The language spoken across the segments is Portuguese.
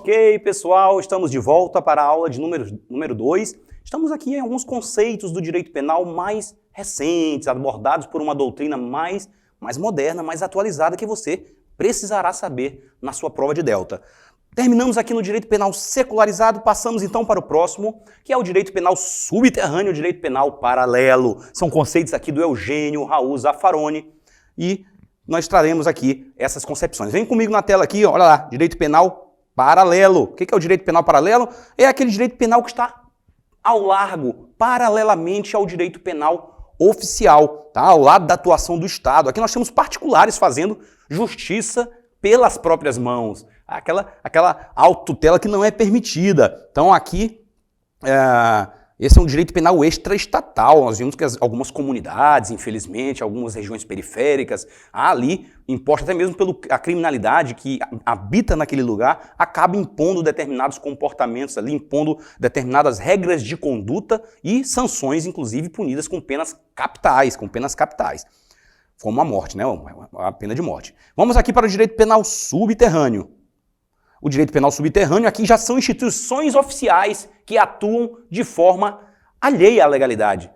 Ok, pessoal, estamos de volta para a aula de número 2. Estamos aqui em alguns conceitos do direito penal mais recentes, abordados por uma doutrina mais moderna, mais atualizada, que você precisará saber na sua prova de Delta. Terminamos aqui no direito penal secularizado, passamos então para o próximo, que é o direito penal subterrâneo, o direito penal paralelo. São conceitos aqui do Eugênio Raul Zaffaroni e nós traremos aqui essas concepções. Vem comigo na tela aqui, olha lá, direito penal paralelo. O que é o direito penal paralelo? É aquele direito penal que está ao largo, paralelamente ao direito penal oficial, tá? Ao lado da atuação do Estado. Aqui nós temos particulares fazendo justiça pelas próprias mãos. Aquela autotutela que não é permitida. Então aqui, esse é um direito penal extraestatal. Nós vimos que algumas comunidades, infelizmente, algumas regiões periféricas, ali, imposta até mesmo pela criminalidade que habita naquele lugar, acaba impondo determinados comportamentos ali, impondo determinadas regras de conduta e sanções, inclusive, punidas com penas capitais, como a morte, né? A pena de morte. Vamos aqui para o direito penal subterrâneo. O direito penal subterrâneo aqui já são instituições oficiais que atuam de forma alheia à legalidade,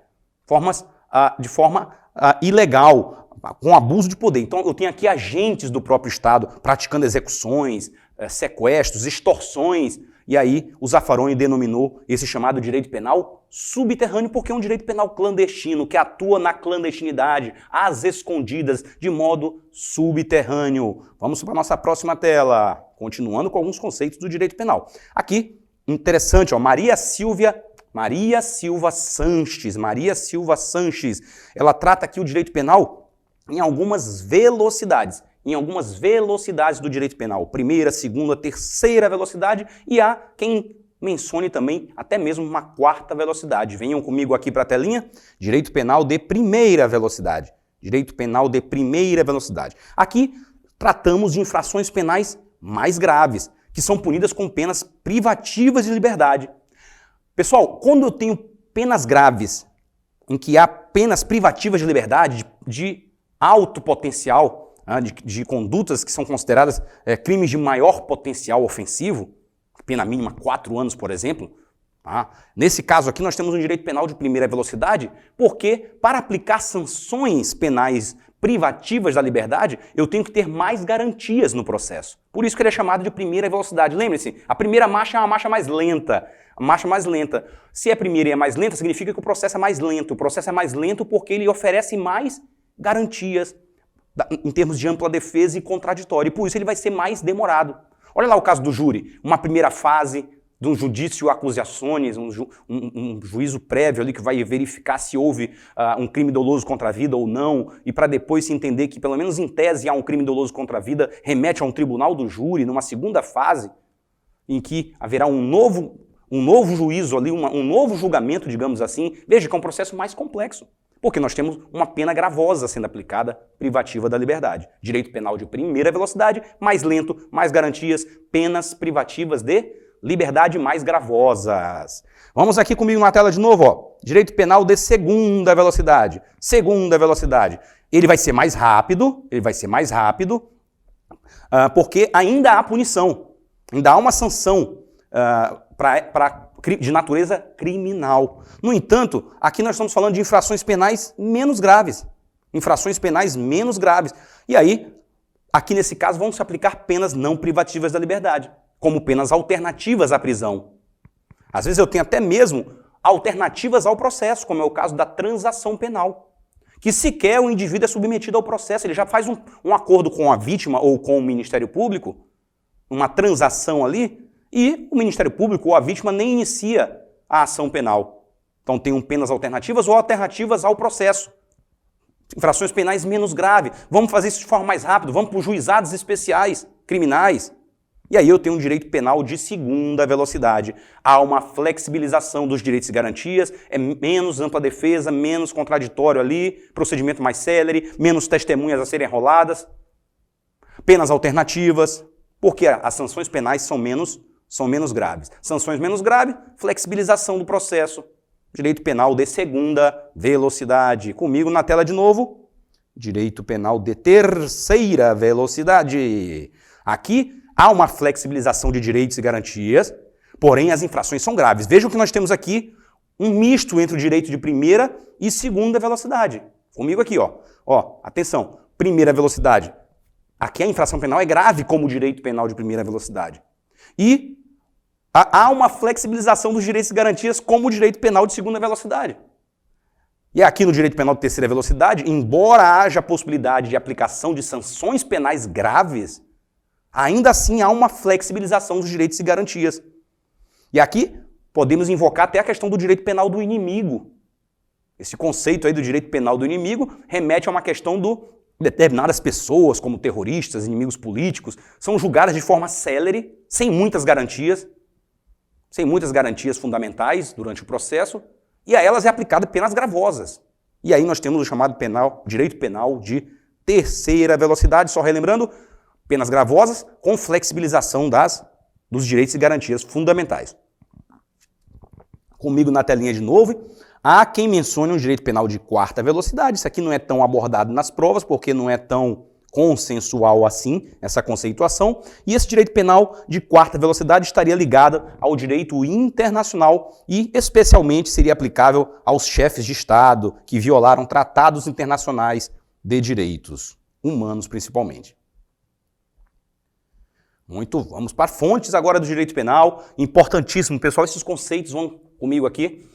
de forma ilegal, com abuso de poder. Então eu tenho aqui agentes do próprio Estado praticando execuções, sequestros, extorsões, e aí o Zaffaroni denominou esse chamado direito penal subterrâneo porque é um direito penal clandestino, que atua na clandestinidade, às escondidas, de modo subterrâneo. Vamos para a nossa próxima tela, continuando com alguns conceitos do direito penal. Aqui, interessante, ó, Maria Silva Sanches, ela trata aqui o direito penal em algumas velocidades. Do direito penal. Primeira, segunda, terceira velocidade e há quem mencione também até mesmo uma quarta velocidade. Venham comigo aqui para a telinha. Direito penal de primeira velocidade. Aqui tratamos de infrações penais mais graves, que são punidas com penas privativas de liberdade. Pessoal, quando eu tenho penas graves, em que há penas privativas de liberdade, de alto potencial, de condutas que são consideradas crimes de maior potencial ofensivo, pena mínima 4 anos, por exemplo. Nesse caso aqui nós temos um direito penal de primeira velocidade, porque para aplicar sanções penais privativas da liberdade, eu tenho que ter mais garantias no processo. Por isso que ele é chamado de primeira velocidade. Lembre-se, a primeira marcha é uma marcha mais lenta. Se é primeira e é mais lenta, significa que o processo é mais lento. O processo é mais lento porque ele oferece mais garantias em termos de ampla defesa e contraditório, e por isso ele vai ser mais demorado. Olha lá o caso do júri, uma primeira fase de um judício accusationis, um juízo prévio ali que vai verificar se houve um crime doloso contra a vida ou não, e para depois se entender que pelo menos em tese há um crime doloso contra a vida, remete a um tribunal do júri, numa segunda fase, em que haverá um novo juízo ali, um novo julgamento, digamos assim. Veja que é um processo mais complexo. Porque nós temos uma pena gravosa sendo aplicada, privativa da liberdade. Direito penal de primeira velocidade, mais lento, mais garantias, penas privativas de liberdade mais gravosas. Vamos aqui comigo na tela de novo, ó. Direito penal de segunda velocidade. Ele vai ser mais rápido, porque ainda há punição, ainda há uma sanção de natureza criminal. No entanto, aqui nós estamos falando de infrações penais menos graves. E aí, aqui nesse caso, vão se aplicar penas não privativas da liberdade, como penas alternativas à prisão. Às vezes eu tenho até mesmo alternativas ao processo, como é o caso da transação penal, que sequer o indivíduo é submetido ao processo, ele já faz um acordo com a vítima ou com o Ministério Público, uma transação ali, e o Ministério Público ou a vítima nem inicia a ação penal. Então tem penas alternativas ou alternativas ao processo. Infrações penais menos graves. Vamos fazer isso de forma mais rápida, vamos para os juizados especiais criminais. E aí eu tenho um direito penal de segunda velocidade. Há uma flexibilização dos direitos e garantias, é menos ampla defesa, menos contraditório ali, procedimento mais célere, menos testemunhas a serem enroladas, penas alternativas, porque as sanções penais são menos graves. Sanções menos graves, flexibilização do processo. Direito penal de segunda velocidade. Comigo na tela de novo. Direito penal de terceira velocidade. Aqui há uma flexibilização de direitos e garantias, porém as infrações são graves. Vejam que nós temos aqui um misto entre o direito de primeira e segunda velocidade. Comigo aqui, ó. Ó, atenção. Primeira velocidade. Aqui a infração penal é grave como o direito penal de primeira velocidade. E há uma flexibilização dos direitos e garantias como o direito penal de segunda velocidade. E aqui no direito penal de terceira velocidade, embora haja a possibilidade de aplicação de sanções penais graves, ainda assim há uma flexibilização dos direitos e garantias. E aqui podemos invocar até a questão do direito penal do inimigo. Esse conceito aí do direito penal do inimigo remete a uma questão do determinadas pessoas, como terroristas, inimigos políticos, são julgadas de forma célere, sem muitas garantias fundamentais durante o processo, e a elas é aplicada penas gravosas. E aí nós temos o chamado direito penal de terceira velocidade, só relembrando, penas gravosas com flexibilização dos direitos e garantias fundamentais. Comigo na telinha de novo. Há quem mencione um direito penal de quarta velocidade. Isso aqui não é tão abordado nas provas, porque não é tão consensual assim, essa conceituação. E esse direito penal de quarta velocidade estaria ligado ao direito internacional e, especialmente, seria aplicável aos chefes de Estado que violaram tratados internacionais de direitos humanos, principalmente. Vamos para fontes agora do direito penal. Importantíssimo, pessoal, esses conceitos vão comigo aqui.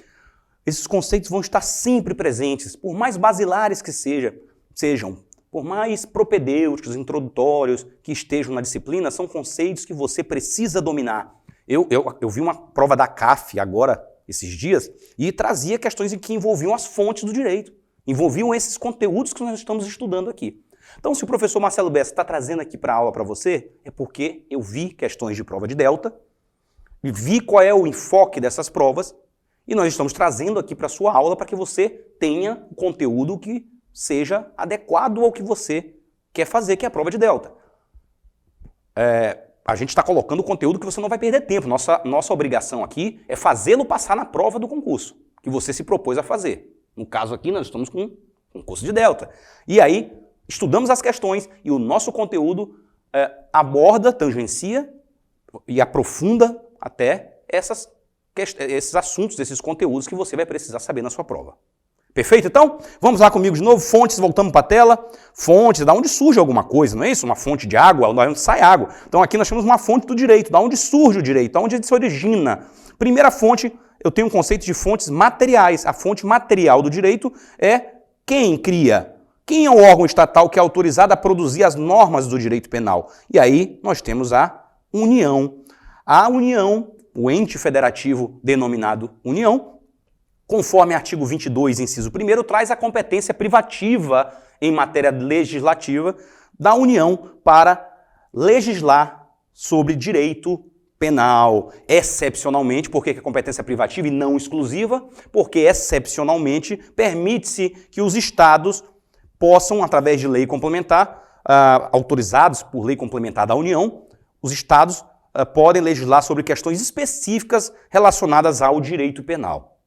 Esses conceitos vão estar sempre presentes, por mais basilares que sejam, por mais propedêuticos, introdutórios que estejam na disciplina, são conceitos que você precisa dominar. Eu vi uma prova da CAF agora, esses dias, e trazia questões que envolviam as fontes do direito, envolviam esses conteúdos que nós estamos estudando aqui. Então, se o professor Marcelo Bessa está trazendo aqui para a aula para você, é porque eu vi questões de prova de delta, vi qual é o enfoque dessas provas, e nós estamos trazendo aqui para a sua aula para que você tenha o conteúdo que seja adequado ao que você quer fazer, que é a prova de delta. A gente está colocando o conteúdo que você não vai perder tempo. Nossa obrigação aqui é fazê-lo passar na prova do concurso, que você se propôs a fazer. No caso aqui, nós estamos com um curso de delta. E aí, estudamos as questões e o nosso conteúdo aborda, tangencia e aprofunda até esses assuntos, esses conteúdos que você vai precisar saber na sua prova. Perfeito? Então, vamos lá comigo de novo. Fontes, voltamos para a tela. Fontes, da onde surge alguma coisa, não é isso? Uma fonte de água, da onde sai água. Então aqui nós temos uma fonte do direito, da onde surge o direito, da onde ele se origina. Primeira fonte, eu tenho um conceito de fontes materiais. A fonte material do direito é quem cria. Quem é o órgão estatal que é autorizado a produzir as normas do direito penal? E aí nós temos a União. A União, o ente federativo denominado União, conforme artigo 22, inciso 1º, traz a competência privativa em matéria legislativa da União para legislar sobre direito penal. Excepcionalmente, por que a competência é privativa e não exclusiva? Porque, excepcionalmente, permite-se que os estados possam, através de lei complementar, autorizados por lei complementar da União, os estados podem legislar sobre questões específicas relacionadas ao direito penal.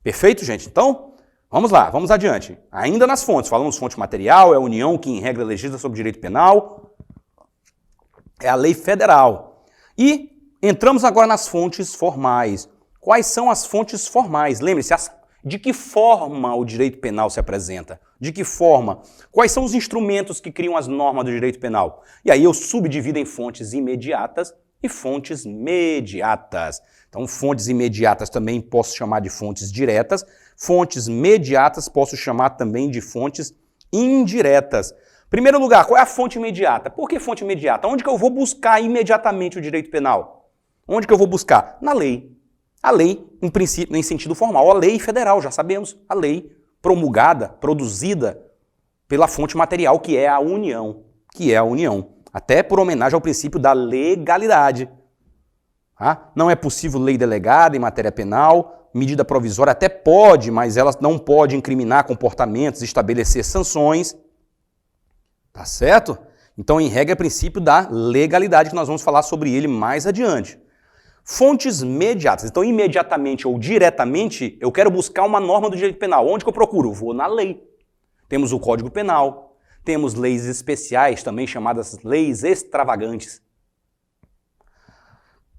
Perfeito, gente? Então, vamos lá, vamos adiante. Ainda nas fontes, falamos fonte material, é a União que em regra legisla sobre direito penal, é a lei federal. E entramos agora nas fontes formais. Quais são as fontes formais? Lembre-se, de que forma o direito penal se apresenta? De que forma? Quais são os instrumentos que criam as normas do direito penal? E aí eu subdivido em fontes imediatas e fontes mediatas. Então, fontes imediatas também posso chamar de fontes diretas. Fontes mediatas posso chamar também de fontes indiretas. Primeiro lugar, qual é a fonte imediata? Por que fonte imediata? Onde que eu vou buscar imediatamente o direito penal? Onde que eu vou buscar? Na lei. A lei, em princípio, em sentido formal, a lei federal, já sabemos. A lei promulgada, produzida pela fonte material, que é a União. Até por homenagem ao princípio da legalidade. Não é possível lei delegada em matéria penal, medida provisória até pode, mas ela não pode incriminar comportamentos, estabelecer sanções. Tá certo? Então, em regra, é o princípio da legalidade, que nós vamos falar sobre ele mais adiante. Fontes mediatas. Então, imediatamente ou diretamente, eu quero buscar uma norma do direito penal. Onde que eu procuro? Vou na lei. Temos o Código Penal, temos leis especiais, também chamadas leis extravagantes.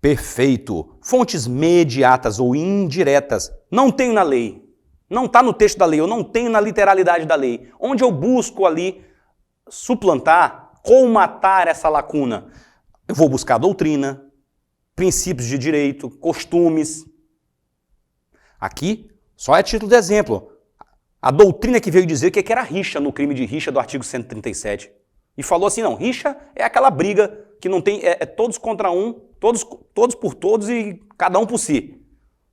Perfeito. Fontes mediatas ou indiretas. Não tenho na lei. Não está no texto da lei, eu não tenho na literalidade da lei. Onde eu busco ali suplantar, colmatar essa lacuna? Eu vou buscar a doutrina, princípios de direito, costumes. Aqui, só é título de exemplo. A doutrina que veio dizer que era rixa no crime de rixa do artigo 137. E falou assim, não, rixa é aquela briga que não tem, é todos contra um, todos por todos e cada um por si.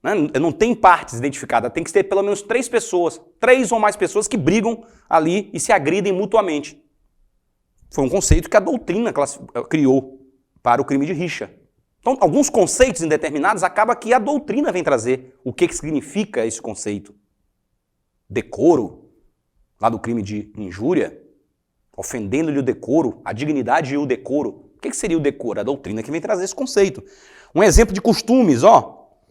Né? Não tem partes identificadas, tem que ter pelo menos 3 pessoas, 3 ou mais pessoas que brigam ali e se agridem mutuamente. Foi um conceito que a doutrina criou para o crime de rixa. Então, alguns conceitos indeterminados acaba que a doutrina vem trazer o que significa esse conceito. Decoro, lá do crime de injúria, ofendendo-lhe o decoro, a dignidade e o decoro. O que seria o decoro? A doutrina que vem trazer esse conceito. Um exemplo de costumes,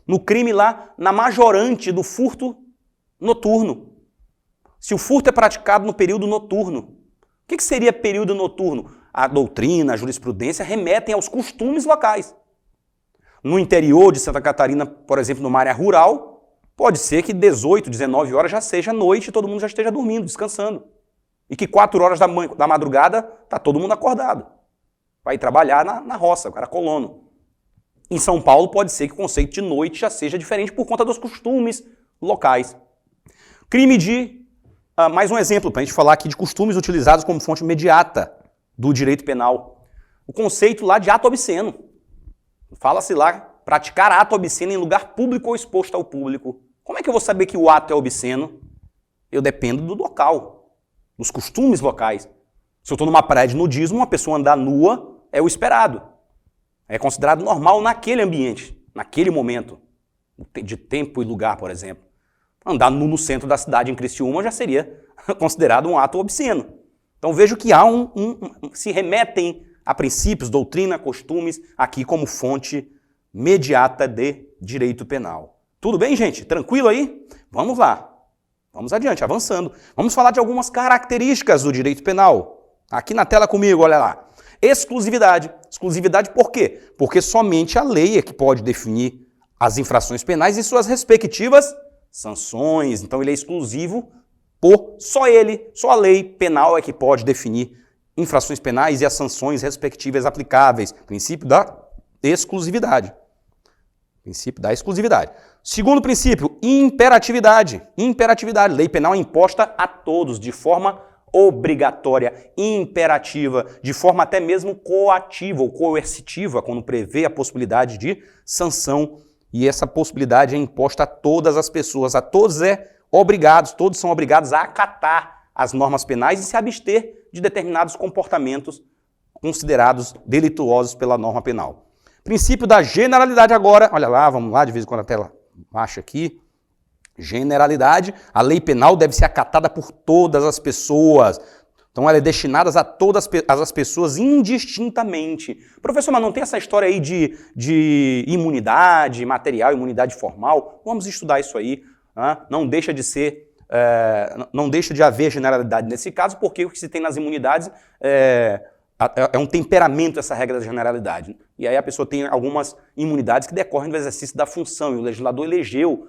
no crime lá, na majorante do furto noturno. Se o furto é praticado no período noturno, o que seria período noturno? A doutrina, a jurisprudência remetem aos costumes locais. No interior de Santa Catarina, por exemplo, numa área rural, pode ser que 18, 19 horas já seja noite e todo mundo já esteja dormindo, descansando. E que 4 horas da madrugada está todo mundo acordado. Vai trabalhar na roça, o cara colono. Em São Paulo pode ser que o conceito de noite já seja diferente por conta dos costumes locais. Crime de... mais um exemplo para a gente falar aqui de costumes utilizados como fonte imediata do direito penal. O conceito lá de ato obsceno. Fala-se lá, praticar ato obsceno em lugar público ou exposto ao público. Como é que eu vou saber que o ato é obsceno? Eu dependo do local, dos costumes locais. Se eu estou numa praia de nudismo, uma pessoa andar nua é o esperado. É considerado normal naquele ambiente, naquele momento, de tempo e lugar, por exemplo. Andar nu no centro da cidade, em Criciúma, já seria considerado um ato obsceno. Então vejo que há se remetem a princípios, doutrina, costumes, aqui como fonte mediata de direito penal. Tudo bem, gente? Tranquilo aí? Vamos lá. Vamos adiante, avançando. Vamos falar de algumas características do direito penal. Aqui na tela comigo, olha lá. Exclusividade. Exclusividade por quê? Porque somente a lei é que pode definir as infrações penais e suas respectivas sanções. Então ele é exclusivo por só ele, só a lei penal é que pode definir infrações penais e as sanções respectivas aplicáveis. Princípio da exclusividade. Princípio da exclusividade. Segundo princípio, imperatividade. Imperatividade. Lei penal é imposta a todos de forma obrigatória, imperativa, de forma até mesmo coativa ou coercitiva, quando prevê a possibilidade de sanção. E essa possibilidade é imposta a todas as pessoas, a todos todos são obrigados a acatar as normas penais e se abster de determinados comportamentos considerados delituosos pela norma penal. Princípio da generalidade agora, olha lá, vamos lá, de vez em quando a tela baixa aqui. Generalidade, a lei penal deve ser acatada por todas as pessoas. Então ela é destinada a todas as pessoas indistintamente. Professor, mas não tem essa história aí de imunidade material, imunidade formal? Vamos estudar isso aí. Não deixa de haver generalidade nesse caso, porque o que se tem nas imunidades é um temperamento essa regra da generalidade. E aí a pessoa tem algumas imunidades que decorrem do exercício da função, e o legislador elegeu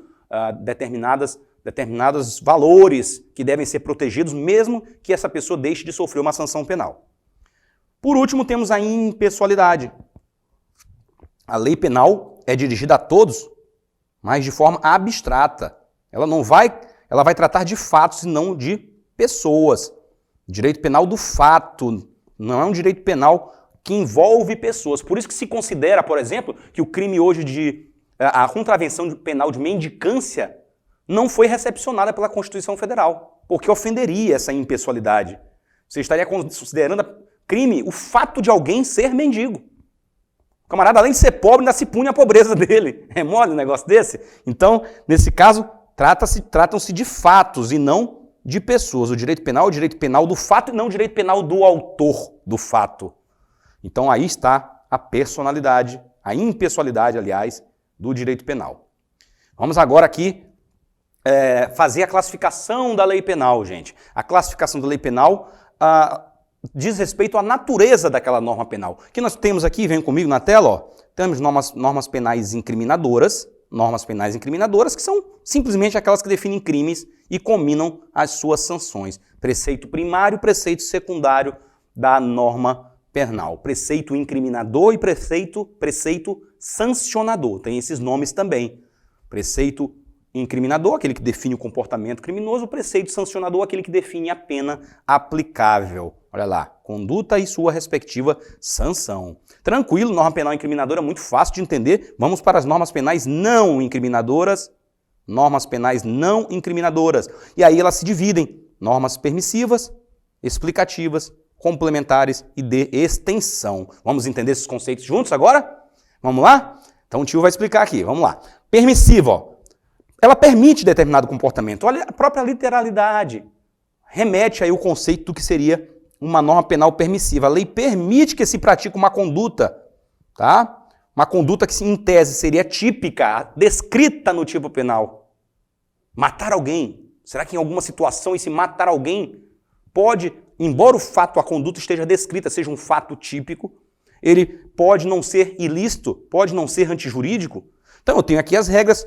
determinados valores que devem ser protegidos, mesmo que essa pessoa deixe de sofrer uma sanção penal. Por último, temos a impessoalidade. A lei penal é dirigida a todos, mas de forma abstrata. Ela vai tratar de fatos e não de pessoas. Direito penal do fato, não é um direito penal que envolve pessoas. Por isso que se considera, por exemplo, que o crime hoje a contravenção penal de mendicância não foi recepcionada pela Constituição Federal, porque ofenderia essa impessoalidade. Você estaria considerando crime o fato de alguém ser mendigo. O camarada, além de ser pobre, ainda se pune a pobreza dele. É mole um negócio desse? Então, nesse caso, tratam-se de fatos e não de pessoas. O direito penal é o direito penal do fato e não o direito penal do autor do fato. Então aí está a personalidade, a impessoalidade, aliás, do direito penal. Vamos agora aqui fazer a classificação da lei penal, gente. A classificação da lei penal diz respeito à natureza daquela norma penal. O que nós temos aqui, vem comigo na tela, ó, temos normas penais incriminadoras, que são simplesmente aquelas que definem crimes e combinam as suas sanções. Preceito primário, preceito secundário da norma penal. Preceito incriminador e preceito sancionador. Tem esses nomes também. Preceito incriminador, aquele que define o comportamento criminoso, preceito sancionador, aquele que define a pena aplicável. Olha lá, conduta e sua respectiva sanção. Tranquilo, norma penal incriminadora é muito fácil de entender. Vamos para as normas penais não incriminadoras. Normas penais não incriminadoras. E aí elas se dividem. Normas permissivas, explicativas, complementares e de extensão. Vamos entender esses conceitos juntos agora? Vamos lá? Então o tio vai explicar aqui. Vamos lá. Permissiva, ó. Ela permite determinado comportamento. Olha a própria literalidade. Remete aí o conceito do que seria uma norma penal permissiva. A lei permite que se pratique uma conduta, tá? Uma conduta que, em tese, seria típica, descrita no tipo penal. Matar alguém. Será que em alguma situação esse matar alguém pode, embora o fato, a conduta esteja descrita, seja um fato típico, ele pode não ser ilícito, pode não ser antijurídico? Então eu tenho aqui as regras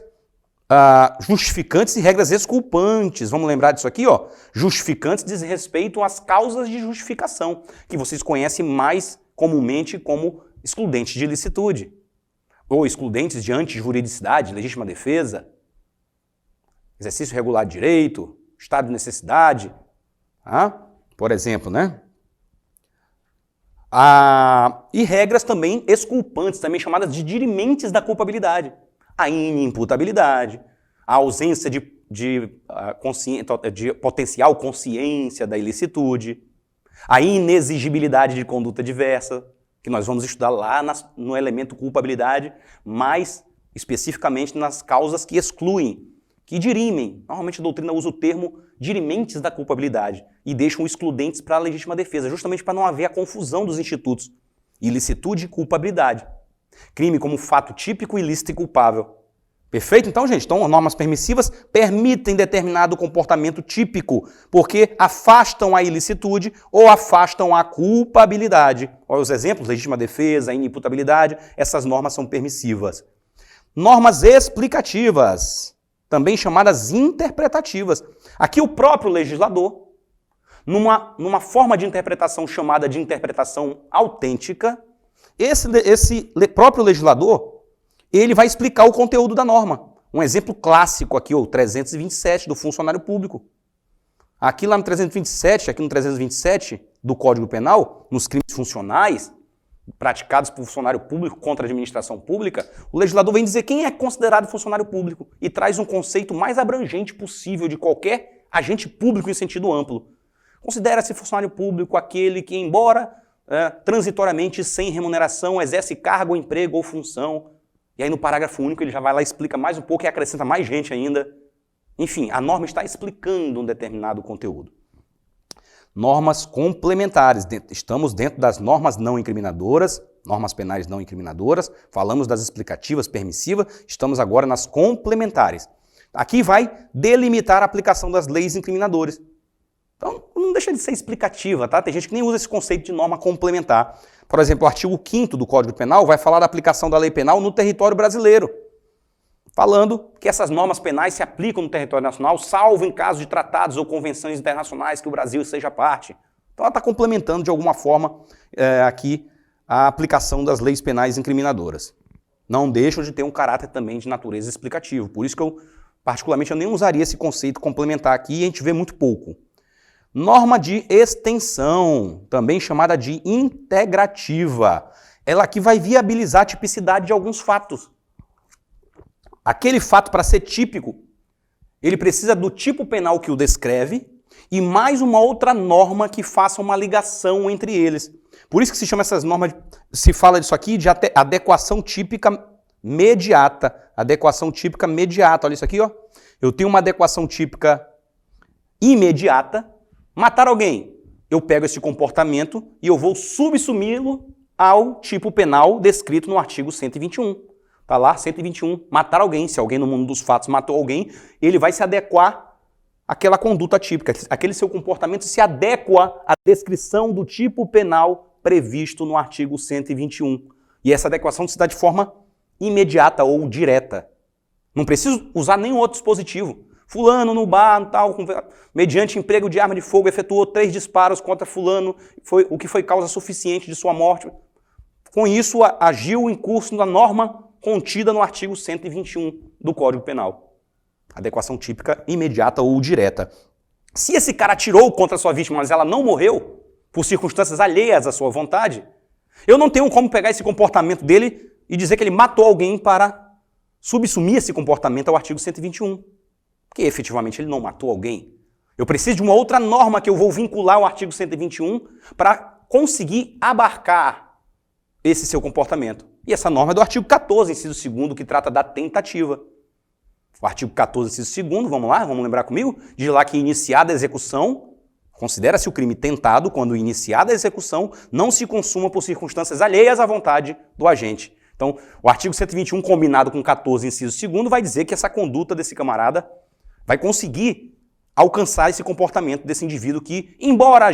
justificantes e regras exculpantes. Vamos lembrar disso aqui, ó. Justificantes diz respeito às causas de justificação, que vocês conhecem mais comumente como excludentes de ilicitude, ou excludentes de antijuridicidade, legítima defesa, exercício regular de direito, estado de necessidade, por exemplo, né? E regras também exculpantes, também chamadas de dirimentes da culpabilidade. A inimputabilidade, a ausência de potencial consciência da ilicitude, a inexigibilidade de conduta diversa, que nós vamos estudar lá no elemento culpabilidade, mais especificamente nas causas que excluem, que dirimem. Normalmente a doutrina usa o termo dirimentes da culpabilidade e deixam excludentes para a legítima defesa, justamente para não haver a confusão dos institutos. Ilicitude e culpabilidade. Crime como fato típico, ilícito e culpável. Perfeito? Então, gente, normas permissivas permitem determinado comportamento típico, porque afastam a ilicitude ou afastam a culpabilidade. Olha os exemplos, legítima defesa, inimputabilidade, essas normas são permissivas. Normas explicativas, também chamadas interpretativas. Aqui o próprio legislador, numa forma de interpretação chamada de interpretação autêntica, esse próprio legislador, ele vai explicar o conteúdo da norma. Um exemplo clássico aqui, o 327 do funcionário público. Aqui lá no 327 do Código Penal, nos crimes funcionais praticados por funcionário público contra a administração pública, o legislador vem dizer quem é considerado funcionário público e traz um conceito mais abrangente possível de qualquer agente público em sentido amplo. Considera-se funcionário público aquele que, embora transitoriamente sem remuneração, exerce cargo, emprego ou função. E aí no parágrafo único ele já vai lá e explica mais um pouco e acrescenta mais gente ainda. Enfim, a norma está explicando um determinado conteúdo. Normas complementares. Estamos dentro das normas não incriminadoras, normas penais não incriminadoras. Falamos das explicativas, permissivas. Estamos agora nas complementares. Aqui vai delimitar a aplicação das leis incriminadoras. Então, não deixa de ser explicativa, tá? Tem gente que nem usa esse conceito de norma complementar. Por exemplo, o artigo 5º do Código Penal vai falar da aplicação da lei penal no território brasileiro, falando que essas normas penais se aplicam no território nacional, salvo em caso de tratados ou convenções internacionais que o Brasil seja parte. Então ela está complementando de alguma forma aqui a aplicação das leis penais incriminadoras. Não deixam de ter um caráter também de natureza explicativo. Por isso que eu, particularmente, eu nem usaria esse conceito complementar aqui e a gente vê muito pouco. Norma de extensão, também chamada de integrativa. Ela aqui vai viabilizar a tipicidade de alguns fatos. Aquele fato, para ser típico, ele precisa do tipo penal que o descreve e mais uma outra norma que faça uma ligação entre eles. Por isso que se chama essas normas, se fala disso aqui de adequação típica mediata. Adequação típica mediata. Olha isso aqui, ó. Eu tenho uma adequação típica imediata. Matar alguém, eu pego esse comportamento e eu vou subsumi-lo ao tipo penal descrito no artigo 121. Está lá, 121, matar alguém. Se alguém no mundo dos fatos matou alguém, ele vai se adequar aquela conduta típica, aquele seu comportamento se adequa à descrição do tipo penal previsto no artigo 121. E essa adequação se dá de forma imediata ou direta. Não preciso usar nenhum outro dispositivo. Fulano no bar, tal, mediante emprego de arma de fogo, efetuou 3 disparos contra fulano, o que foi causa suficiente de sua morte. Com isso, agiu em curso da norma contida no artigo 121 do Código Penal. Adequação típica imediata ou direta. Se esse cara atirou contra a sua vítima, mas ela não morreu, por circunstâncias alheias à sua vontade, eu não tenho como pegar esse comportamento dele e dizer que ele matou alguém para subsumir esse comportamento ao artigo 121. Porque efetivamente ele não matou alguém. Eu preciso de uma outra norma que eu vou vincular ao artigo 121 para conseguir abarcar esse seu comportamento. E essa norma é do artigo 14, inciso 2º, que trata da tentativa. O artigo 14, inciso 2º, vamos lá, vamos lembrar comigo? Diz lá que iniciada a execução, considera-se o crime tentado quando iniciada a execução não se consuma por circunstâncias alheias à vontade do agente. Então, o artigo 121 combinado com 14, inciso 2º, vai dizer que essa conduta desse camarada vai conseguir alcançar esse comportamento desse indivíduo que, embora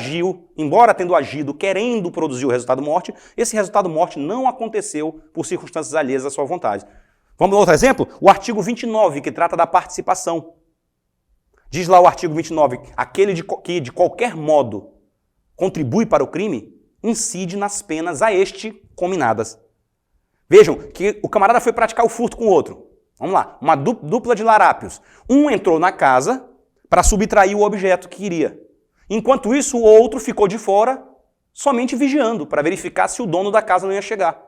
tendo agido querendo produzir o resultado morte, esse resultado morte não aconteceu por circunstâncias alheias à sua vontade. Vamos a outro exemplo? O artigo 29, que trata da participação. Diz lá o artigo 29, aquele que de qualquer modo contribui para o crime, incide nas penas a este cominadas. Vejam que o camarada foi praticar o furto com o outro. Vamos lá, uma dupla de larápios. Um entrou na casa para subtrair o objeto que queria. Enquanto isso, o outro ficou de fora, somente vigiando, para verificar se o dono da casa não ia chegar.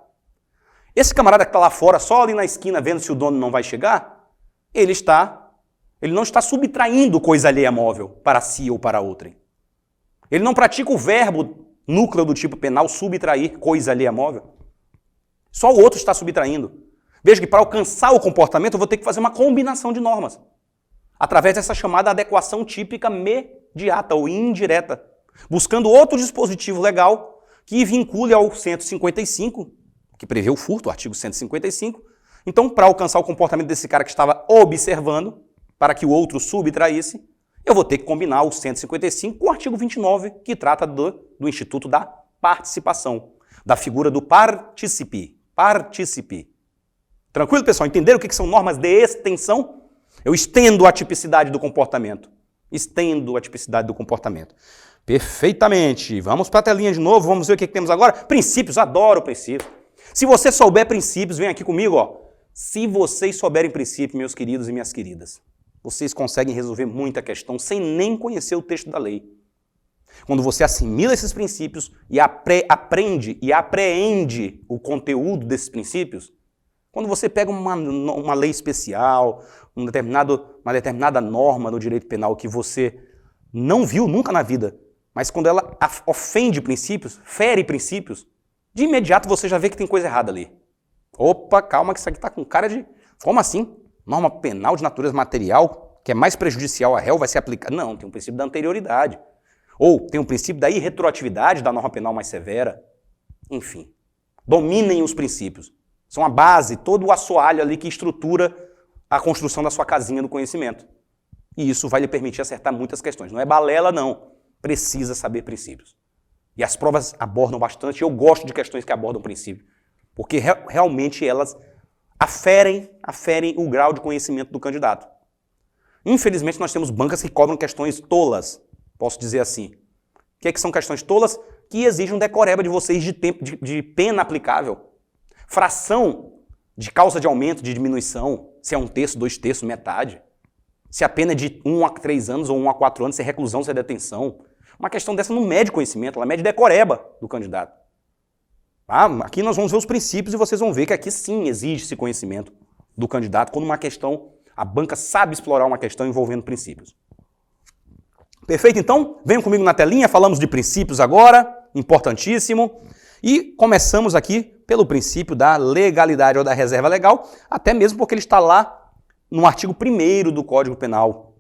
Esse camarada que está lá fora, só ali na esquina, vendo se o dono não vai chegar, ele não está subtraindo coisa alheia móvel para si ou para outrem. Ele não pratica o verbo núcleo do tipo penal subtrair coisa alheia móvel. Só o outro está subtraindo. Veja que para alcançar o comportamento eu vou ter que fazer uma combinação de normas. Através dessa chamada adequação típica mediata ou indireta. Buscando outro dispositivo legal que vincule ao 155, que prevê o furto, o artigo 155. Então, para alcançar o comportamento desse cara que estava observando, para que o outro subtraísse, eu vou ter que combinar o 155 com o artigo 29, que trata do instituto da participação, da figura do participe. Tranquilo, pessoal? Entenderam o que são normas de extensão? Eu estendo a tipicidade do comportamento. Perfeitamente. Vamos para a telinha de novo, vamos ver o que temos agora. Princípios, adoro princípios. Se você souber princípios, vem aqui comigo, ó. Se vocês souberem princípios, meus queridos e minhas queridas, vocês conseguem resolver muita questão sem nem conhecer o texto da lei. Quando você assimila esses princípios e aprende e apreende o conteúdo desses princípios, quando você pega uma lei especial, uma determinada norma no direito penal que você não viu nunca na vida, mas quando ela ofende princípios, fere princípios, de imediato você já vê que tem coisa errada ali. Opa, calma que isso aqui está com cara de... Como assim? Norma penal de natureza material, que é mais prejudicial a réu, vai ser aplicada? Não, tem um princípio da anterioridade. Ou tem um princípio da irretroatividade da norma penal mais severa. Enfim, dominem os princípios. São a base, todo o assoalho ali que estrutura a construção da sua casinha do conhecimento. E isso vai lhe permitir acertar muitas questões. Não é balela, não. Precisa saber princípios. E as provas abordam bastante. Eu gosto de questões que abordam princípio. Porque realmente elas aferem o grau de conhecimento do candidato. Infelizmente, nós temos bancas que cobram questões tolas. Posso dizer assim. O que são questões tolas? Que exigem um decoreba de vocês de pena aplicável. Fração de causa de aumento, de diminuição, se é 1/3, 2/3, metade. Se a pena é de 1 a 3 anos ou 1 a 4 anos, se é reclusão, se é detenção. Uma questão dessa não mede conhecimento, ela mede decoreba do candidato. Aqui nós vamos ver os princípios e vocês vão ver que aqui sim exige esse conhecimento do candidato quando uma questão, a banca sabe explorar uma questão envolvendo princípios. Perfeito? Então, venham comigo na telinha, falamos de princípios agora, importantíssimo. E começamos aqui pelo princípio da legalidade ou da reserva legal, até mesmo porque ele está lá no artigo 1º do Código Penal.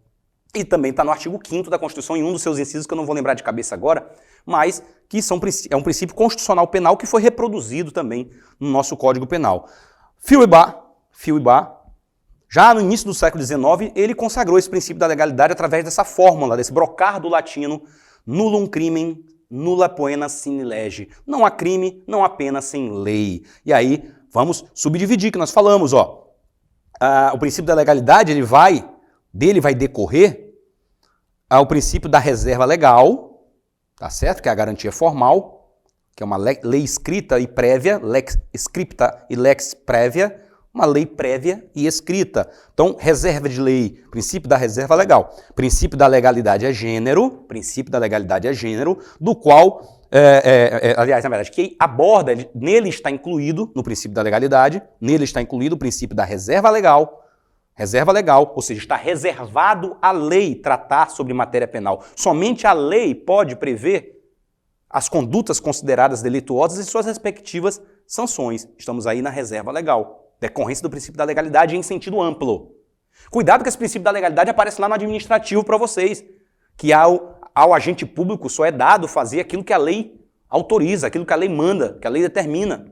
E também está no artigo 5º da Constituição, em um dos seus incisos, que eu não vou lembrar de cabeça agora, mas que é um princípio constitucional penal que foi reproduzido também no nosso Código Penal. Fio e bar, Já no início do século XIX, ele consagrou esse princípio da legalidade através dessa fórmula, desse brocar do latino, nullum crimen, nulla poena sine lege. Não há crime, não há pena sem lei. E aí, vamos subdividir, que nós falamos, ó. O princípio da legalidade, dele vai decorrer ao princípio da reserva legal, tá certo? Que é a garantia formal, que é uma lei escrita e prévia, lex scripta e lex prévia, uma lei prévia e escrita. Então, reserva de lei, princípio da reserva legal. Princípio da legalidade é gênero, do qual, aliás, na verdade, que aborda, nele está incluído, no princípio da legalidade, nele está incluído o princípio da reserva legal, ou seja, está reservado à lei tratar sobre matéria penal. Somente a lei pode prever as condutas consideradas delituosas e suas respectivas sanções. Estamos aí na reserva legal. Decorrência do princípio da legalidade em sentido amplo. Cuidado que esse princípio da legalidade aparece lá no administrativo para vocês, que ao agente público só é dado fazer aquilo que a lei autoriza, aquilo que a lei manda, que a lei determina.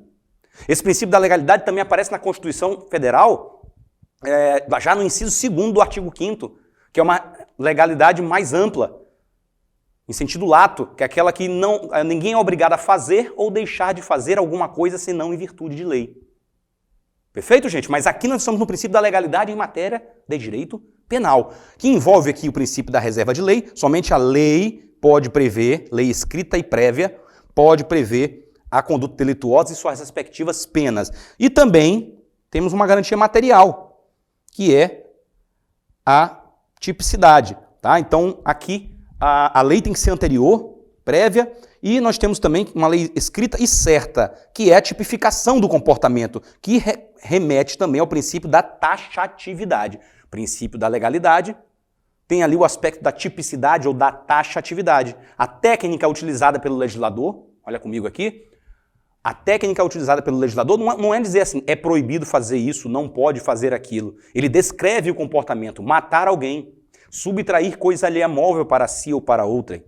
Esse princípio da legalidade também aparece na Constituição Federal, já no inciso 2º do artigo 5º, que é uma legalidade mais ampla, em sentido lato, que é aquela que ninguém é obrigado a fazer ou deixar de fazer alguma coisa senão em virtude de lei. Perfeito, gente? Mas aqui nós estamos no princípio da legalidade em matéria de direito penal, que envolve aqui o princípio da reserva de lei. Somente a lei pode prever, lei escrita e prévia, pode prever a conduta delituosa e suas respectivas penas. E também temos uma garantia material, que é a tipicidade. Tá? Então, aqui a lei tem que ser anterior, prévia, e nós temos também uma lei escrita e certa, que é a tipificação do comportamento, que remete também ao princípio da taxatividade. O princípio da legalidade tem ali o aspecto da tipicidade ou da taxatividade. A técnica utilizada pelo legislador, olha comigo aqui, a técnica utilizada pelo legislador não é dizer assim, é proibido fazer isso, não pode fazer aquilo. Ele descreve o comportamento, matar alguém, subtrair coisa alheia móvel para si ou para outrem,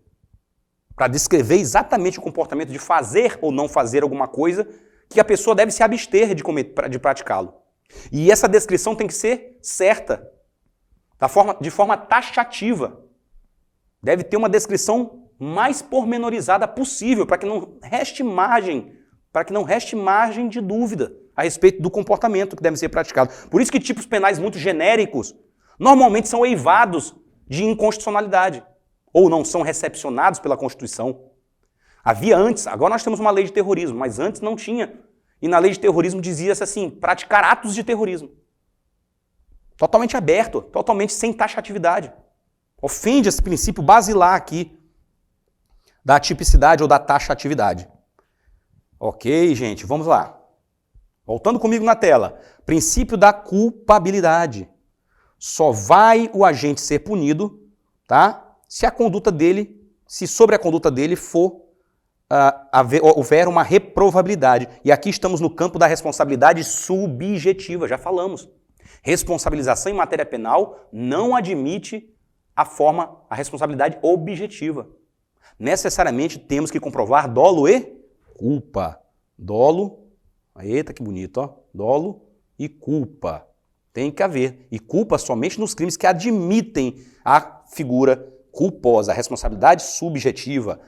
para descrever exatamente o comportamento de fazer ou não fazer alguma coisa que a pessoa deve se abster de praticá-lo. E essa descrição tem que ser certa, de forma taxativa. Deve ter uma descrição mais pormenorizada possível, para que não reste margem de dúvida a respeito do comportamento que deve ser praticado. Por isso que tipos penais muito genéricos normalmente são eivados de inconstitucionalidade, ou não são recepcionados pela Constituição. Havia antes, agora nós temos uma lei de terrorismo, mas antes não tinha. E na lei de terrorismo dizia-se assim, praticar atos de terrorismo. Totalmente aberto, totalmente sem taxatividade. Ofende esse princípio basilar aqui da tipicidade ou da taxatividade. Ok, gente, vamos lá. Voltando comigo na tela. Princípio da culpabilidade. Só vai o agente ser punido, tá? Se sobre a conduta dele houver uma reprovabilidade. E aqui estamos no campo da responsabilidade subjetiva, já falamos. Responsabilização em matéria penal não admite a responsabilidade objetiva. Necessariamente temos que comprovar dolo e culpa. Dolo, eita que bonito, ó. Dolo e culpa. Tem que haver. E culpa somente nos crimes que admitem a figura culposa, a responsabilidade subjetiva,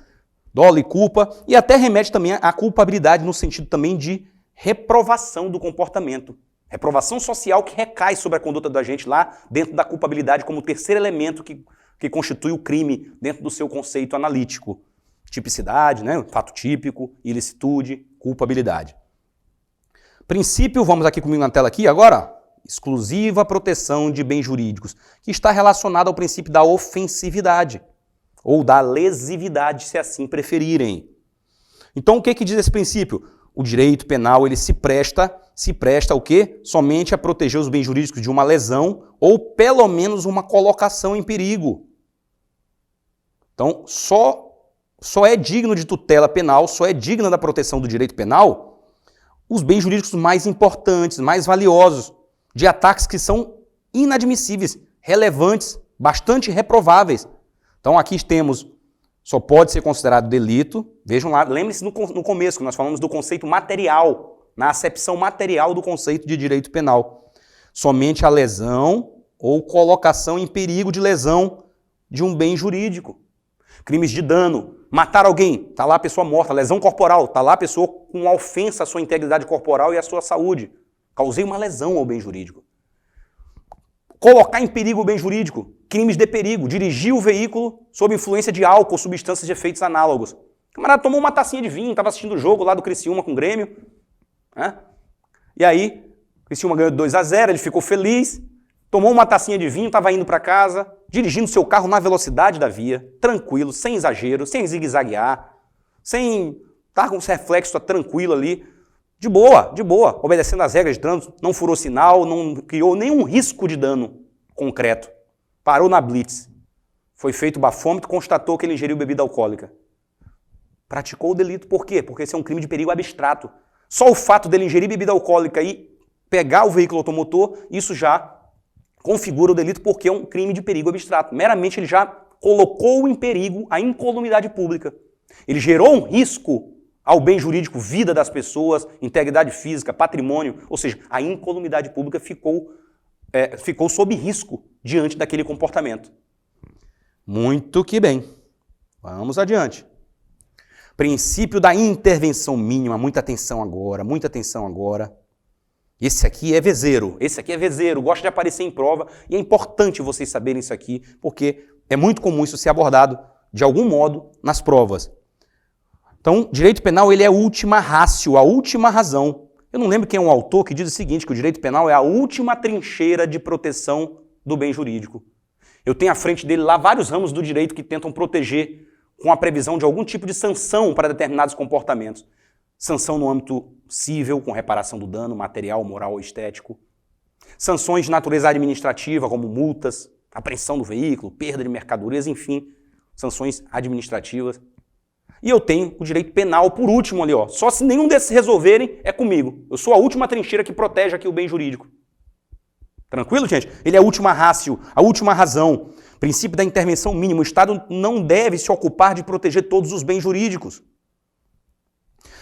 dolo e culpa, e até remete também à culpabilidade no sentido também de reprovação do comportamento. Reprovação social que recai sobre a conduta do agente lá dentro da culpabilidade como terceiro elemento que constitui o crime dentro do seu conceito analítico. Tipicidade, né? Fato típico, ilicitude, culpabilidade. Princípio, vamos aqui comigo na tela aqui agora, exclusiva proteção de bens jurídicos, que está relacionado ao princípio da ofensividade, ou da lesividade, se assim preferirem. Então, o que diz esse princípio? O direito penal ele se presta o quê? Somente a proteger os bens jurídicos de uma lesão ou, pelo menos, uma colocação em perigo. Então, só é digno de tutela penal, só é digna da proteção do direito penal os bens jurídicos mais importantes, mais valiosos, de ataques que são inadmissíveis, relevantes, bastante reprováveis. Então aqui temos, só pode ser considerado delito, vejam lá, lembre-se no começo, que nós falamos do conceito material, na acepção material do conceito de direito penal. somente a lesão ou colocação em perigo de lesão de um bem jurídico. Crimes de dano, matar alguém, está lá a pessoa morta, lesão corporal, está lá a pessoa com uma ofensa à sua integridade corporal e à sua saúde. Causei uma lesão ao bem jurídico. Colocar em perigo o bem jurídico, crimes de perigo, dirigir o veículo sob influência de álcool ou substâncias de efeitos análogos. O camarada tomou uma tacinha de vinho, estava assistindo o jogo lá do Criciúma com o Grêmio, né? E aí, o Criciúma ganhou de 2-0, ele ficou feliz, tomou uma tacinha de vinho, estava indo para casa, dirigindo seu carro na velocidade da via, tranquilo, sem exagero, sem zigue-zaguear, sem estar com os reflexos tranquilo ali, de boa, obedecendo às regras de trânsito, não furou sinal, não criou nenhum risco de dano concreto. Parou na blitz. Foi feito o bafômetro, constatou que ele ingeriu bebida alcoólica. Praticou o delito. Por quê? Porque esse é um crime de perigo abstrato. Só o fato dele ingerir bebida alcoólica e pegar o veículo automotor, isso já configura o delito porque é um crime de perigo abstrato. Meramente ele já colocou em perigo a incolumidade pública. Ele gerou um risco ao bem jurídico, vida das pessoas, integridade física, patrimônio, ou seja, a incolumidade pública ficou sob risco diante daquele comportamento. Muito que bem. Vamos adiante. Princípio da intervenção mínima, muita atenção agora, muita atenção agora. Esse aqui é vezeiro, gosta de aparecer em prova e é importante vocês saberem isso aqui, porque é muito comum isso ser abordado de algum modo nas provas. Então, direito penal ele é a última ratio, a última razão. Eu não lembro quem é um autor que diz o seguinte, que o direito penal é a última trincheira de proteção do bem jurídico. Eu tenho à frente dele lá vários ramos do direito que tentam proteger com a previsão de algum tipo de sanção para determinados comportamentos. Sanção no âmbito civil, com reparação do dano material, moral ou estético. Sanções de natureza administrativa, como multas, apreensão do veículo, perda de mercadorias, enfim, sanções administrativas. E eu tenho o direito penal por último ali, ó. Só se nenhum desses resolverem, é comigo. Eu sou a última trincheira que protege aqui o bem jurídico. Tranquilo, gente? Ele é a última ratio, a última razão. Princípio da intervenção mínima. O Estado não deve se ocupar de proteger todos os bens jurídicos.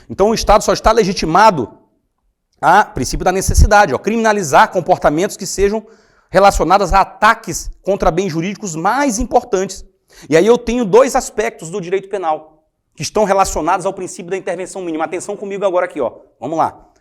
Então o Estado só está legitimado a princípio da necessidade, ó, criminalizar comportamentos que sejam relacionados a ataques contra bens jurídicos mais importantes. E aí eu tenho dois aspectos do direito penal que estão relacionados ao princípio da intervenção mínima. Atenção comigo agora aqui, ó. Vamos lá.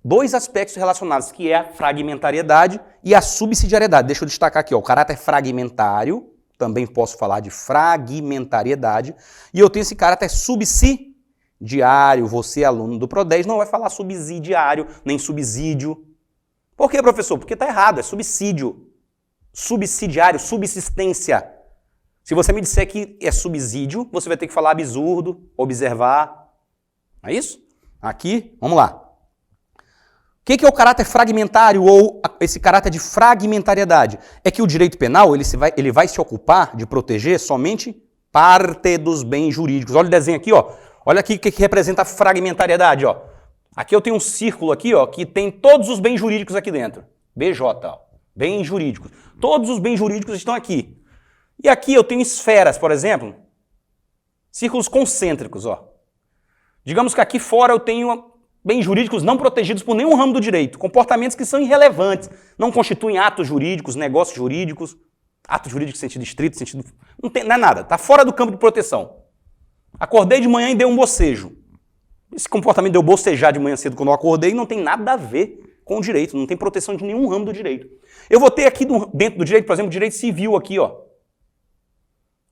Dois aspectos relacionados, que é a fragmentariedade e a subsidiariedade. Deixa eu destacar aqui, ó, o caráter fragmentário, também posso falar de fragmentariedade, e eu tenho esse caráter subsidiário. Você, aluno do PRO10, não vai falar subsidiário, nem subsídio. Por quê, professor? Porque está errado, é subsídio. Subsidiário, subsistência. Se você me disser que é subsídio, você vai ter que falar absurdo, observar. É isso? Aqui, vamos lá. O que é o caráter fragmentário ou esse caráter de fragmentariedade? É que o direito penal ele vai se ocupar de proteger somente parte dos bens jurídicos. Olha o desenho aqui, ó. Olha aqui o que representa a fragmentariedade, ó. Aqui eu tenho um círculo aqui, ó, que tem todos os bens jurídicos aqui dentro. BJ, ó. Bens jurídicos. Todos os bens jurídicos estão aqui. E aqui eu tenho esferas, por exemplo, círculos concêntricos, ó. Digamos que aqui fora eu tenho bens jurídicos não protegidos por nenhum ramo do direito, comportamentos que são irrelevantes, não constituem atos jurídicos, negócios jurídicos, atos jurídicos em sentido estrito, sentido... Não é nada, está fora do campo de proteção. Acordei de manhã e dei um bocejo. Esse comportamento de eu bocejar de manhã cedo quando eu acordei não tem nada a ver com o direito, não tem proteção de nenhum ramo do direito. Eu vou ter aqui dentro do direito, por exemplo, direito civil aqui, ó.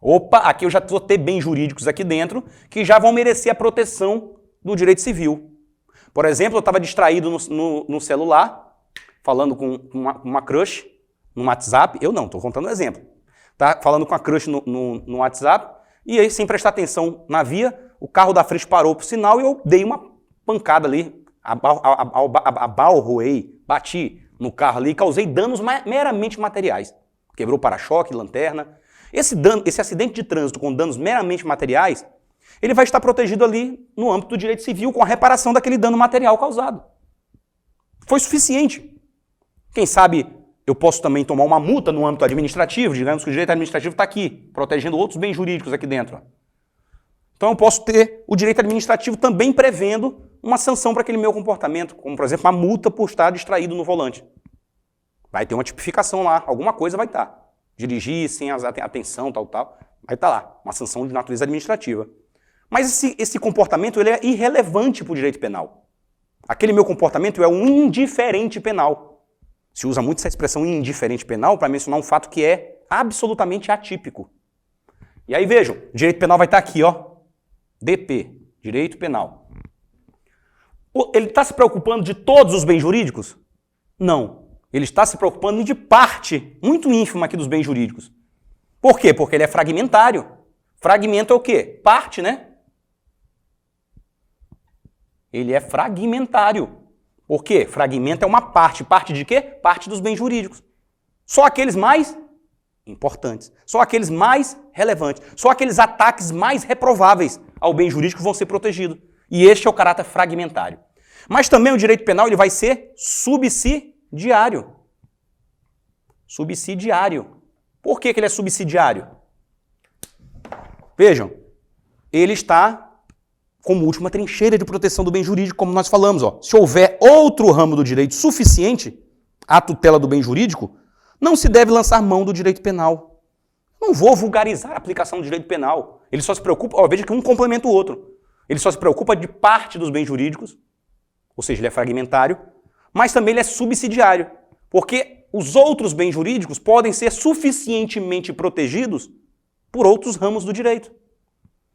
Opa, aqui eu já vou ter bens jurídicos aqui dentro que já vão merecer a proteção do direito civil. Por exemplo, eu estava distraído no celular, falando com uma crush no WhatsApp. Eu não, estou contando um exemplo. Tá? Falando com a crush no WhatsApp, e aí, sem prestar atenção na via, o carro da frente parou por sinal e eu dei uma pancada ali, abalroei, bati no carro ali e causei danos meramente materiais. Quebrou para-choque, lanterna. Esse acidente de trânsito com danos meramente materiais, ele vai estar protegido ali no âmbito do direito civil com a reparação daquele dano material causado. Foi suficiente. Quem sabe eu posso também tomar uma multa no âmbito administrativo, digamos que o direito administrativo está aqui, protegendo outros bens jurídicos aqui dentro. Então eu posso ter o direito administrativo também prevendo uma sanção para aquele meu comportamento, como por exemplo uma multa por estar distraído no volante. Vai ter uma tipificação lá, alguma coisa vai estar. Dirigir sem atenção, tal, vai estar lá, uma sanção de natureza administrativa. Mas esse comportamento ele é irrelevante para o direito penal. Aquele meu comportamento é um indiferente penal. Se usa muito essa expressão indiferente penal para mencionar um fato que é absolutamente atípico. E aí vejam, o direito penal vai estar aqui, ó, DP, direito penal. Ele está se preocupando de todos os bens jurídicos? Não. Ele está se preocupando de parte muito ínfima aqui dos bens jurídicos. Por quê? Porque ele é fragmentário. Fragmento é o quê? Parte, né? Ele é fragmentário. Por quê? Fragmento é uma parte. Parte de quê? Parte dos bens jurídicos. Só aqueles mais importantes. Só aqueles mais relevantes. Só aqueles ataques mais reprováveis ao bem jurídico vão ser protegidos. E este é o caráter fragmentário. Mas também o direito penal ele vai ser subsidiário. Subsidiário. Por que ele é subsidiário? Vejam, ele está como última trincheira de proteção do bem jurídico, como nós falamos. Ó. Se houver outro ramo do direito suficiente à tutela do bem jurídico, não se deve lançar mão do direito penal. Não vou vulgarizar a aplicação do direito penal. Ele só se preocupa, ó, veja que um complementa o outro. Ele só se preocupa de parte dos bens jurídicos, ou seja, ele é fragmentário, mas também ele é subsidiário, porque os outros bens jurídicos podem ser suficientemente protegidos por outros ramos do direito.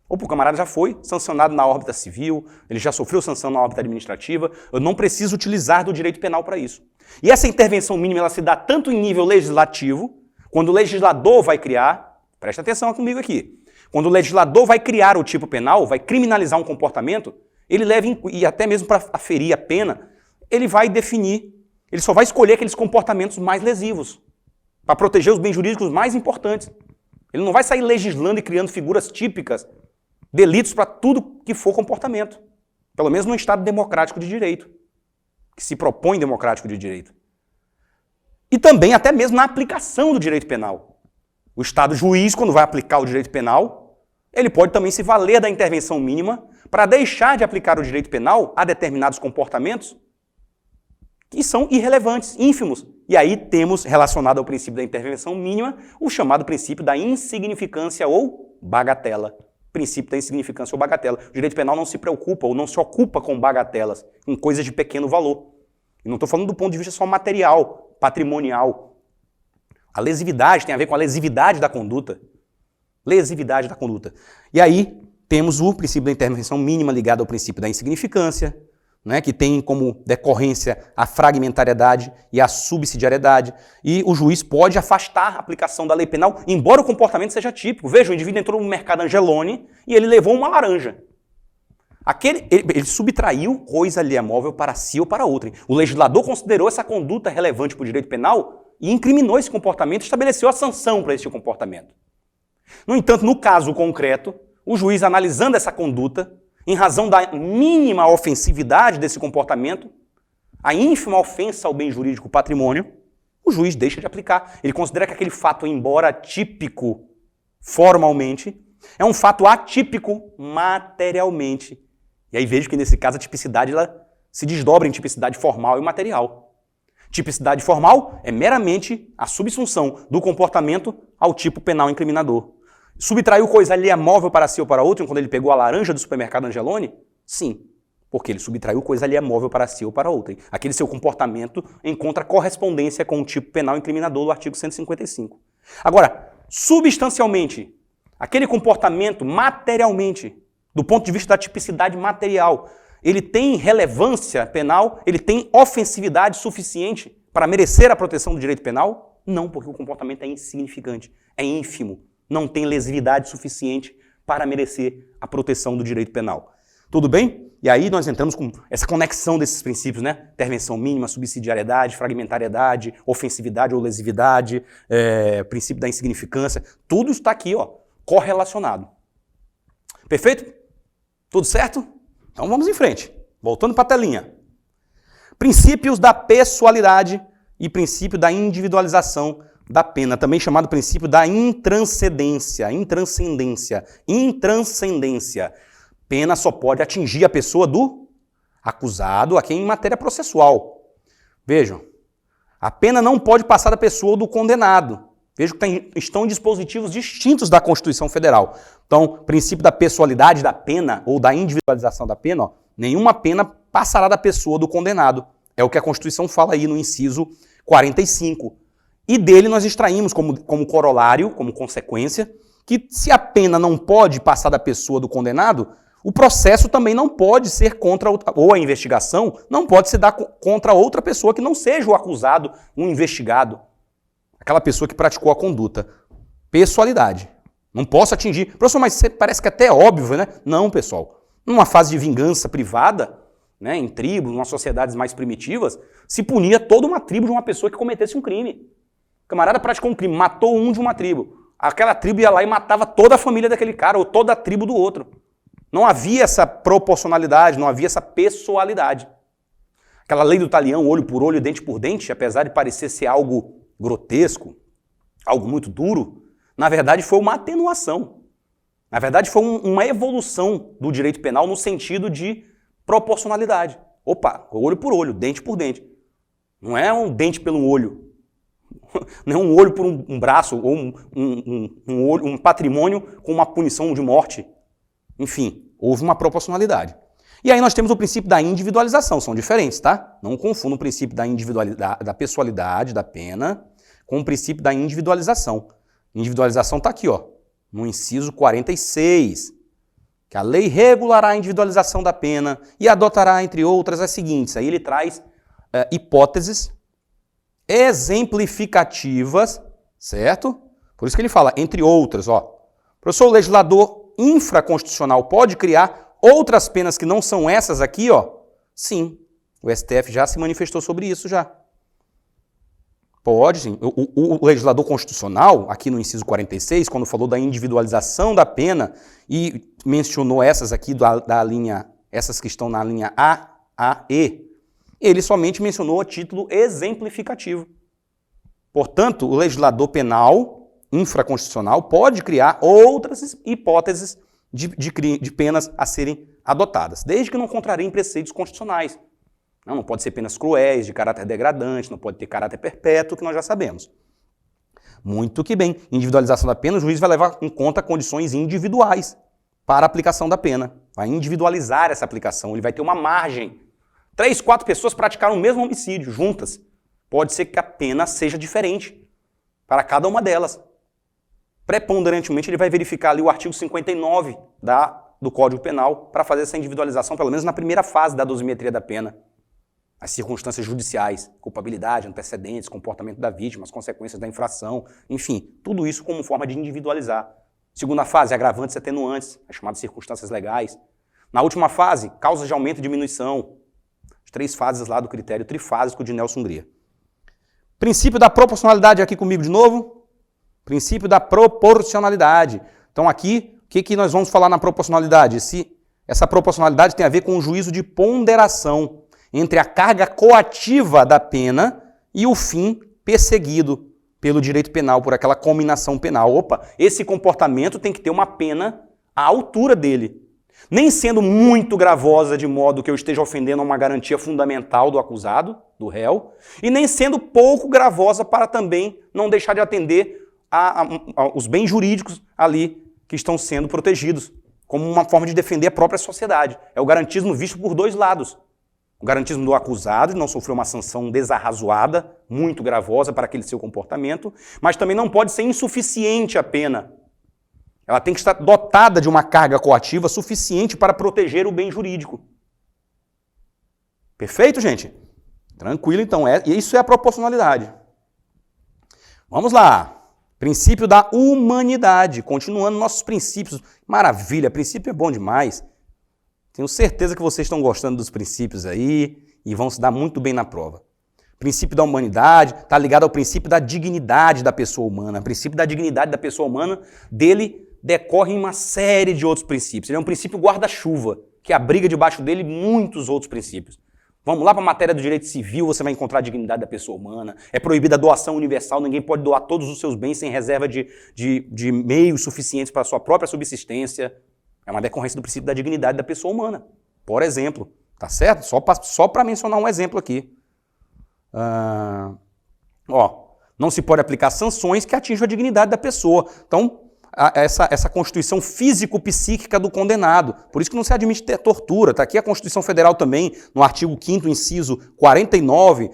Ou porque o camarada já foi sancionado na órbita civil, ele já sofreu sanção na órbita administrativa, eu não preciso utilizar do direito penal para isso. E essa intervenção mínima ela se dá tanto em nível legislativo, quando o legislador vai criar, presta atenção comigo aqui, quando o legislador vai criar o tipo penal, vai criminalizar um comportamento, ele leva, e até mesmo para aferir a pena, ele vai definir, ele só vai escolher aqueles comportamentos mais lesivos, para proteger os bens jurídicos mais importantes. Ele não vai sair legislando e criando figuras típicas, delitos para tudo que for comportamento. Pelo menos num Estado democrático de direito, que se propõe democrático de direito. E também até mesmo na aplicação do direito penal. O Estado juiz, quando vai aplicar o direito penal, ele pode também se valer da intervenção mínima para deixar de aplicar o direito penal a determinados comportamentos que são irrelevantes, ínfimos. E aí temos, relacionado ao princípio da intervenção mínima, o chamado princípio da insignificância ou bagatela. Princípio da insignificância ou bagatela. O direito penal não se preocupa ou não se ocupa com bagatelas, com coisas de pequeno valor. E não estou falando do ponto de vista só material, patrimonial. A lesividade tem a ver com a lesividade da conduta. Lesividade da conduta. E aí temos o princípio da intervenção mínima ligado ao princípio da insignificância, né, que tem como decorrência a fragmentariedade e a subsidiariedade, e o juiz pode afastar a aplicação da lei penal, embora o comportamento seja típico. Veja, o indivíduo entrou no mercado Angeloni e ele levou uma laranja. Ele subtraiu coisa alheia móvel para si ou para outrem. O legislador considerou essa conduta relevante para o direito penal e incriminou esse comportamento e estabeleceu a sanção para esse comportamento. No entanto, no caso concreto, o juiz, analisando essa conduta, em razão da mínima ofensividade desse comportamento, a ínfima ofensa ao bem jurídico patrimônio, o juiz deixa de aplicar. Ele considera que aquele fato, embora típico formalmente, é um fato atípico materialmente. E aí vejo que nesse caso a tipicidade ela se desdobra em tipicidade formal e material. Tipicidade formal é meramente a subsunção do comportamento ao tipo penal incriminador. Subtraiu coisa alheia móvel para si ou para outro quando ele pegou a laranja do supermercado Angeloni? Sim, porque ele subtraiu coisa alheia móvel para si ou para outrem. Aquele seu comportamento encontra correspondência com o tipo penal incriminador do artigo 155. Agora, substancialmente, aquele comportamento materialmente, do ponto de vista da tipicidade material, ele tem relevância penal? Ele tem ofensividade suficiente para merecer a proteção do direito penal? Não, porque o comportamento é insignificante, é ínfimo. Não tem lesividade suficiente para merecer a proteção do direito penal. Tudo bem? E aí nós entramos com essa conexão desses princípios, né? Intervenção mínima, subsidiariedade, fragmentariedade, ofensividade ou lesividade, princípio da insignificância. Tudo está aqui, ó, correlacionado. Perfeito? Tudo certo? Então vamos em frente. Voltando para a telinha. Princípios da pessoalidade e princípio da individualização da pena, também chamado princípio da intranscendência. Pena só pode atingir a pessoa do acusado aqui em matéria processual. Vejam, A pena não pode passar da pessoa ou do condenado. Veja que estão em dispositivos distintos da Constituição Federal. Então, princípio da pessoalidade da pena ou da individualização da pena, ó, nenhuma pena passará da pessoa ou do condenado. É o que a Constituição fala aí no inciso 45. E dele nós extraímos como corolário, como consequência, que se a pena não pode passar da pessoa ou do condenado, o processo também não pode ser contra, ou a investigação não pode se dar contra outra pessoa que não seja o acusado, o investigado. Aquela pessoa que praticou a conduta. Pessoalidade. Não posso atingir. Professor, mas parece que até é óbvio, né? Não, pessoal. Numa fase de vingança privada, né, em tribos, em sociedades mais primitivas, se punia toda uma tribo de uma pessoa que cometesse um crime. O camarada praticou um crime, matou um de uma tribo. Aquela tribo ia lá e matava toda a família daquele cara, ou toda a tribo do outro. Não havia essa proporcionalidade, não havia essa pessoalidade. Aquela lei do talião, olho por olho, dente por dente, apesar de parecer ser algo grotesco, algo muito duro, na verdade foi uma atenuação. Na verdade foi uma evolução do direito penal no sentido de proporcionalidade. Opa, olho por olho, dente por dente. Não é um dente pelo olho. Não é um olho por um braço ou um patrimônio com uma punição de morte. Enfim, houve uma proporcionalidade. E aí nós temos o princípio da individualização, são diferentes, tá? Não confunda o princípio da individualidade, da pessoalidade, da pena, com o princípio da individualização. Individualização está aqui, ó, no inciso 46, que a lei regulará a individualização da pena e adotará, entre outras, as seguintes. Aí ele traz hipóteses exemplificativas, certo? Por isso que ele fala, entre outras, ó. Professor, o legislador infraconstitucional pode criar outras penas que não são essas aqui, ó? Sim, o STF já se manifestou sobre isso já. Pode, sim. O legislador constitucional, aqui no inciso 46, quando falou da individualização da pena e mencionou essas aqui da linha, essas que estão na linha A, E, ele somente mencionou a título exemplificativo. Portanto, o legislador penal infraconstitucional pode criar outras hipóteses de penas a serem adotadas, desde que não contrariem preceitos constitucionais. Não pode ser penas cruéis, de caráter degradante, não pode ter caráter perpétuo, que nós já sabemos. Muito que bem. Individualização da pena, o juiz vai levar em conta condições individuais para a aplicação da pena. Vai individualizar essa aplicação, ele vai ter uma margem. 3, 4 pessoas praticaram o mesmo homicídio juntas. Pode ser que a pena seja diferente para cada uma delas. Preponderantemente, ele vai verificar ali o artigo 59 do Código Penal para fazer essa individualização, pelo menos na primeira fase da dosimetria da pena. As circunstâncias judiciais, culpabilidade, antecedentes, comportamento da vítima, as consequências da infração, enfim, tudo isso como forma de individualizar. Segunda fase, agravantes e atenuantes, as chamadas circunstâncias legais. Na última fase, causas de aumento e diminuição. As 3 fases lá do critério trifásico de Nelson Hungria. Princípio da proporcionalidade aqui comigo de novo. Princípio da proporcionalidade. Então aqui, o que nós vamos falar na proporcionalidade? Essa proporcionalidade tem a ver com o juízo de ponderação entre a carga coativa da pena e o fim perseguido pelo direito penal, por aquela cominação penal. Opa, esse comportamento tem que ter uma pena à altura dele. Nem sendo muito gravosa de modo que eu esteja ofendendo a uma garantia fundamental do acusado, do réu, e nem sendo pouco gravosa para também não deixar de atender os bens jurídicos ali que estão sendo protegidos, como uma forma de defender a própria sociedade. É o garantismo visto por 2 lados. O garantismo do acusado, de não sofrer uma sanção desarrazoada, muito gravosa para aquele seu comportamento, mas também não pode ser insuficiente a pena. Ela tem que estar dotada de uma carga coativa suficiente para proteger o bem jurídico. Perfeito, gente? Tranquilo, então. Isso é a proporcionalidade. Vamos lá. Princípio da humanidade. Continuando nossos princípios. Maravilha, princípio é bom demais. Tenho certeza que vocês estão gostando dos princípios aí e vão se dar muito bem na prova. Princípio da humanidade está ligado ao princípio da dignidade da pessoa humana. O princípio da dignidade da pessoa humana, dele decorre uma série de outros princípios. Ele é um princípio guarda-chuva, que abriga debaixo dele muitos outros princípios. Vamos lá para a matéria do direito civil, você vai encontrar a dignidade da pessoa humana. É proibida a doação universal, ninguém pode doar todos os seus bens sem reserva de meios suficientes para a sua própria subsistência. É uma decorrência do princípio da dignidade da pessoa humana. Por exemplo, tá certo? Só para mencionar um exemplo aqui. Ó, não se pode aplicar sanções que atinjam a dignidade da pessoa. Então, essa constituição físico-psíquica do condenado. Por isso que não se admite ter tortura. Está aqui a Constituição Federal também, no artigo 5º, inciso 49,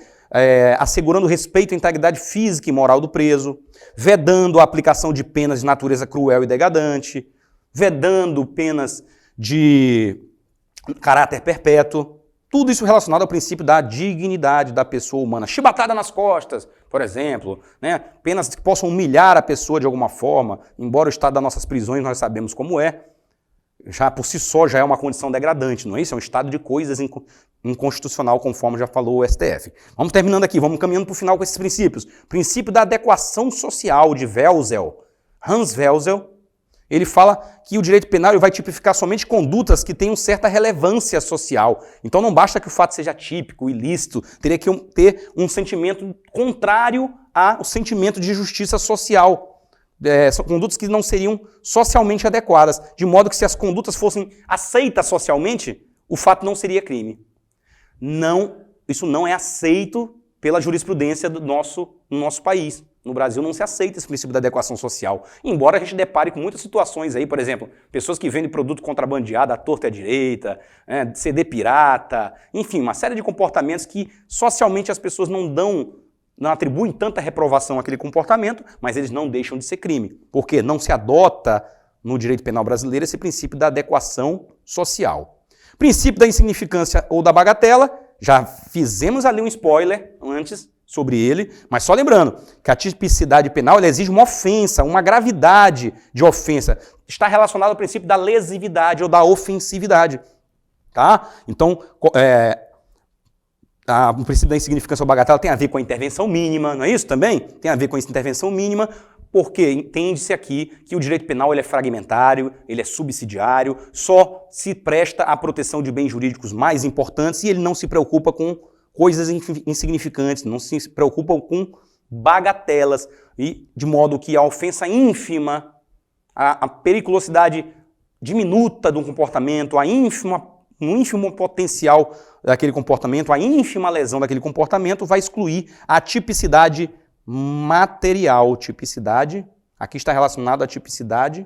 assegurando o respeito à integridade física e moral do preso, vedando a aplicação de penas de natureza cruel e degradante, vedando penas de caráter perpétuo. Tudo isso relacionado ao princípio da dignidade da pessoa humana. Chibatada nas costas, por exemplo, né? Penas que possam humilhar a pessoa de alguma forma, embora o estado das nossas prisões nós sabemos como é, já por si só já é uma condição degradante, não é isso? É um estado de coisas inconstitucional, conforme já falou o STF. Vamos terminando aqui, vamos caminhando para o final com esses princípios. Princípio da adequação social de Welzel. Hans Welzel, ele fala que o direito penal vai tipificar somente condutas que tenham certa relevância social. Então não basta que o fato seja típico, ilícito, teria que ter um sentimento contrário ao sentimento de justiça social. São condutas que não seriam socialmente adequadas, de modo que se as condutas fossem aceitas socialmente, o fato não seria crime. Não, isso não é aceito pela jurisprudência do nosso país. No Brasil não se aceita esse princípio da adequação social. Embora a gente depare com muitas situações aí, por exemplo, pessoas que vendem produto contrabandeado à torta e à direita, CD pirata, enfim, uma série de comportamentos que socialmente as pessoas não atribuem tanta reprovação àquele comportamento, mas eles não deixam de ser crime. Porque não se adota no direito penal brasileiro esse princípio da adequação social. Princípio da insignificância ou da bagatela, já fizemos ali um spoiler antes sobre ele, mas só lembrando que a tipicidade penal ela exige uma ofensa, uma gravidade de ofensa. Está relacionado ao princípio da lesividade ou da ofensividade. Tá? Então, o princípio da insignificância ou bagatela tem a ver com a intervenção mínima, não é isso também? Tem a ver com essa intervenção mínima, porque entende-se aqui que o direito penal ele é fragmentário, ele é subsidiário, só se presta à proteção de bens jurídicos mais importantes e ele não se preocupa com coisas insignificantes, não se preocupam com bagatelas, e de modo que a ofensa ínfima, a periculosidade diminuta do comportamento, um ínfimo potencial daquele comportamento, a ínfima lesão daquele comportamento vai excluir a tipicidade material. Tipicidade, aqui está relacionado à tipicidade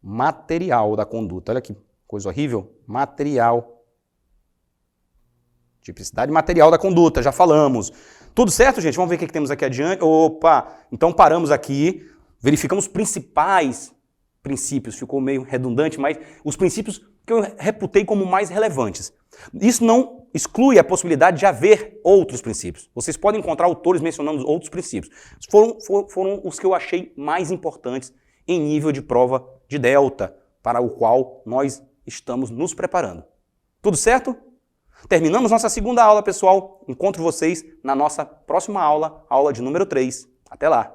material da conduta. Olha que coisa horrível, material. Tipicidade material da conduta, já falamos. Tudo certo, gente? Vamos ver o que temos aqui adiante. Opa! Então paramos aqui, verificamos os principais princípios. Ficou meio redundante, mas os princípios que eu reputei como mais relevantes. Isso não exclui a possibilidade de haver outros princípios. Vocês podem encontrar autores mencionando outros princípios. Foram os que eu achei mais importantes em nível de prova de delta, para o qual nós estamos nos preparando. Tudo certo? Terminamos nossa segunda aula, pessoal. Encontro vocês na nossa próxima aula, aula de número 3. Até lá!